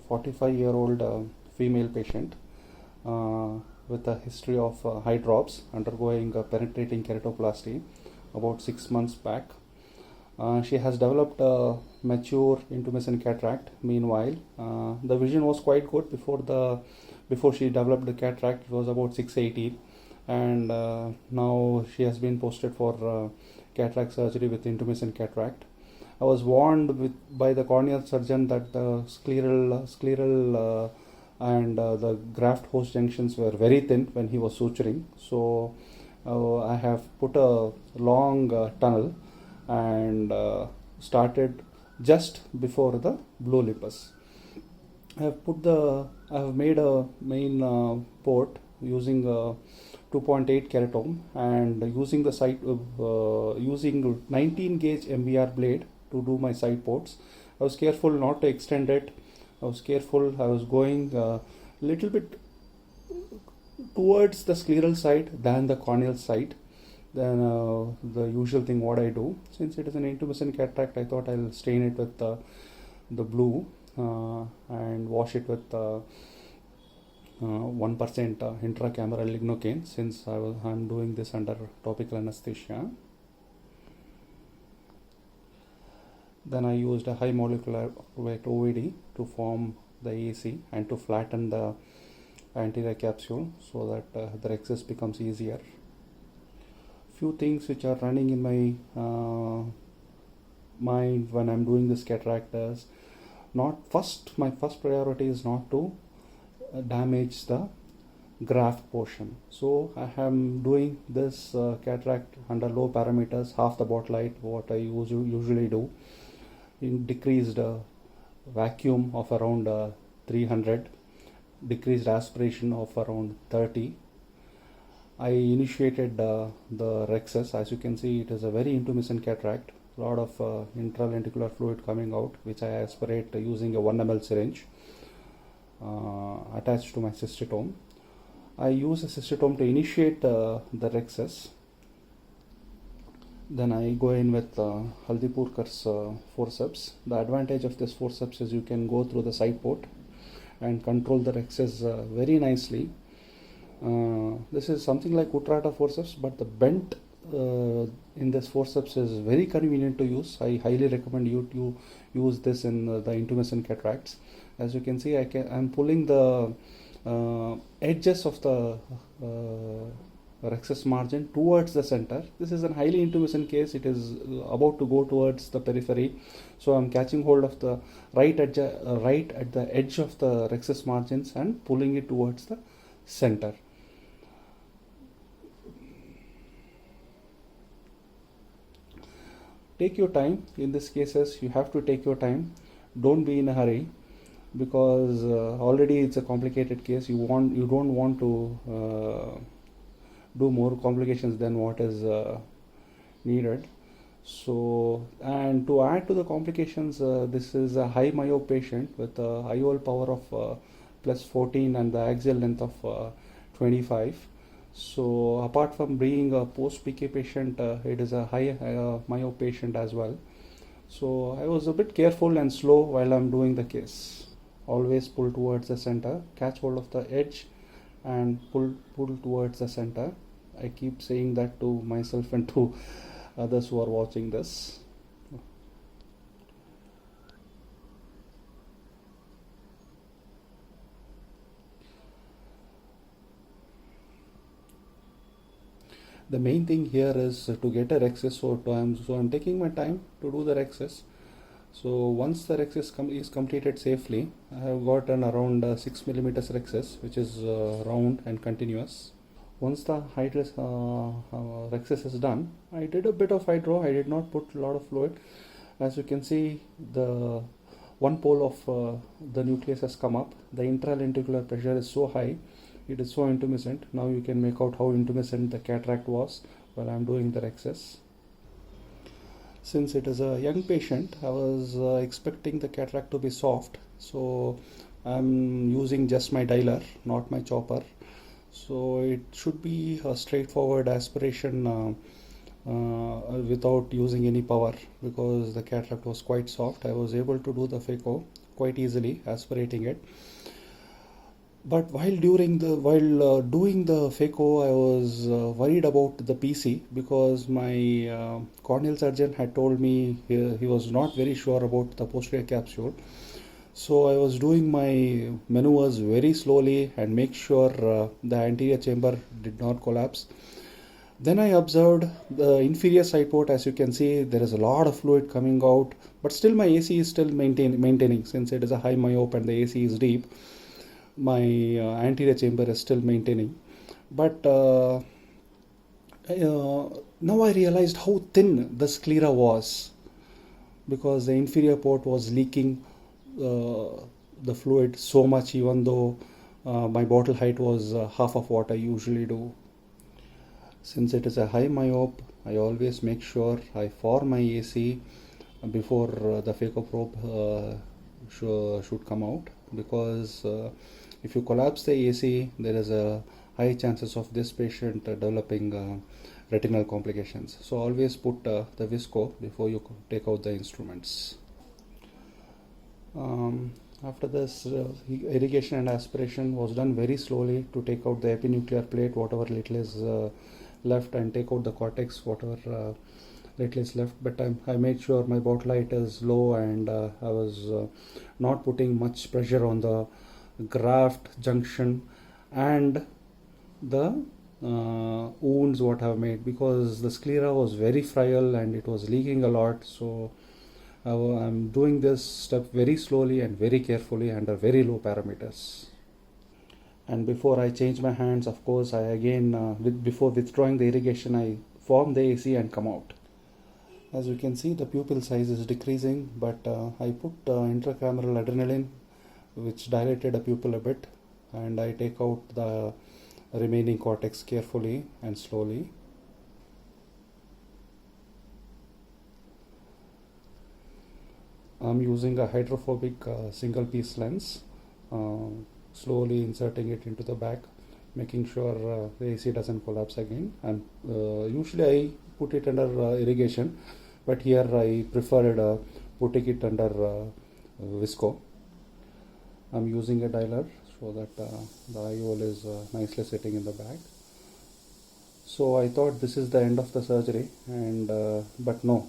45-year-old female patient with a history of eye drops undergoing penetrating keratoplasty about 6 months back. She has developed a mature intumescent cataract. Meanwhile, the vision was quite good before she developed the cataract. It was about 680, and now she has been posted for cataract surgery with intumescent cataract. I was warned by the corneal surgeon that the scleral and the graft host junctions were very thin when he was suturing. So I have put a long tunnel and started just before the blue lippus. I have made a main port using 2.8 keratome and using the side using 19 gauge MBR blade to do my side ports. I was careful not to extend it. I was going a little bit towards the scleral side than the corneal side. Then the usual thing what I do, since it is an intumescent cataract, I thought I'll stain it with the blue and wash it with 1% intracameral lignocaine, since I'm doing this under topical anesthesia. Then I used a high molecular weight OVD to form the AC and to flatten the anterior capsule so that the rhexis becomes easier. Few things which are running in my mind when I'm doing this cataract is my first priority is not to damage the graft portion. So I am doing this cataract under low parameters, half the bottle light, what I usually do, in decreased vacuum of around 300, decreased aspiration of around 30. I initiated the rhexis. As you can see, it is a very intumescent cataract, a lot of intralenticular fluid coming out, which I aspirate using a 1 ml syringe attached to my cystotome. I use a cystotome to initiate the rhexis. Then I go in with Haldipurkar's forceps. The advantage of this forceps is you can go through the side port and control the rhexis very nicely. This is something like Utrata forceps, but the bent in this forceps is very convenient to use. I highly recommend you to use this in the intumescent cataracts. As you can see, I'm pulling the edges of the rhexis margin towards the center. This is a highly intumescent case. It is about to go towards the periphery, so I'm catching hold of the right at the edge of the rhexis margins and pulling it towards the center. Take your time. In these cases, you have to take your time. Don't be in a hurry, because already it's a complicated case. You don't want to do more complications than what is needed. So, and to add to the complications, this is a high myope patient with a IOL power of plus 14 and the axial length of 25. So apart from being a post PK patient, it is a high myope patient as well. So I was a bit careful and slow while I'm doing the case. Always pull towards the center, catch hold of the edge and pull towards the center. I keep saying that to myself and to others who are watching this. The main thing here is to get a rhexis, so I'm taking my time to do the rhexis. So once the rhexis is completed safely, I have got an around 6 mm rhexis, which is round and continuous. Once the rhexis is done, I did a bit of hydro. I did not put a lot of fluid. As you can see, the one pole of the nucleus has come up. The intralenticular pressure is so high. It is so intumescent. Now you can make out how intumescent the cataract was while I am doing the rhexis. Since it is a young patient, I was expecting the cataract to be soft. So I am using just my dialer, not my chopper. So it should be a straightforward aspiration without using any power, because the cataract was quite soft. I was able to do the phaco quite easily, aspirating it. But while doing the phaco, I was worried about the PC, because my corneal surgeon had told me he was not very sure about the posterior capsule. So I was doing my maneuvers very slowly and make sure the anterior chamber did not collapse. Then I observed the inferior side port. As you can see, there is a lot of fluid coming out, but still my AC is still maintaining, since it is a high myope and the AC is deep. My anterior chamber is still maintaining. But now I realized how thin the sclera was, because the inferior port was leaking the fluid so much, even though my bottle height was half of what I usually do. Since it is a high myope, I always make sure I form my AC before the phaco probe should come out, because if you collapse the AC, there is a high chances of this patient developing retinal complications. So always put the visco before you take out the instruments. After this, irrigation and aspiration was done very slowly to take out the epinuclear plate, whatever little is left, and take out the cortex, whatever little is left. But I made sure my bottle height is low, and I was not putting much pressure on the graft junction and the wounds what I have made, because the sclera was very frail and it was leaking a lot. So I'm doing this step very slowly and very carefully under very low parameters. And before I change my hands, of course, I again before withdrawing the irrigation, I form the AC and come out. As you can see, the pupil size is decreasing, but I put intracameral adrenaline, which dilated a pupil a bit, and I take out the remaining cortex carefully and slowly. I'm using a hydrophobic single piece lens, slowly inserting it into the back, making sure the AC doesn't collapse again. And usually I put it under irrigation, but here I preferred putting it under visco. I'm using a dialer so that the IOL is nicely sitting in the back. So I thought this is the end of the surgery, and but no,